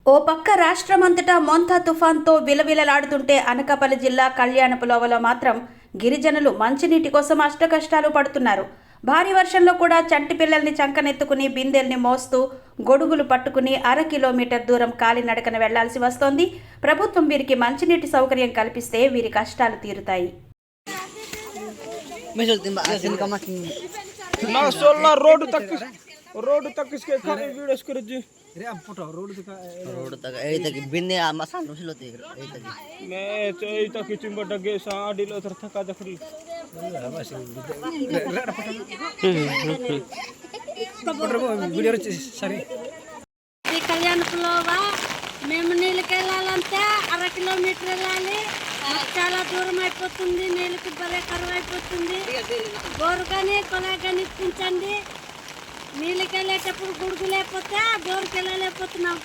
ఓ పక్క రాష్ట్రమంతటా మొంతా తుఫాన్తో విలవిలలాడుతుంటే అనకాపల్లి జిల్లా కళ్యాణపులోవలో మాత్రం గిరిజనులు మంచినీటి కోసం అష్టకష్టాలు పడుతున్నారు. భారీ వర్షంలో కూడా చంటి పిల్లల్ని చంకనెత్తుకుని బిందెల్ని మోస్తూ గొడుగులు పట్టుకుని 1/2 కిలోమీటర్ దూరం కాలినడకన వెళ్లాల్సి వస్తోంది. ప్రభుత్వం వీరికి మంచినీటి సౌకర్యం కల్పిస్తే వీరి కష్టాలు తీరుతాయి. रोड तक इसके वीडियो कर जी रे अब फोटो रोड तक ए तक बिन्ने मसान रसलो ते ए तक मैं चई तक चिंबा डगे सा डिलो तर थका दखली बस फोटो वीडियो सरी కళ్యాణపులోవా మేము నీళ్ళకి వెళ్ళాలంటే 1/2 కిలోమీటర్ వెళ్ళాలి. చాలా దూరం అయిపోతుంది. నీళ్ళకి బరే కరువు అయిపోతుంది. బోరు కానీ కొలా కానీ ఇప్పించండి. నీళ్ళకి వెళ్ళేటప్పుడు గుడుగు లేకపోతే బోరుకి వెళ్ళలేకపోతున్నాం.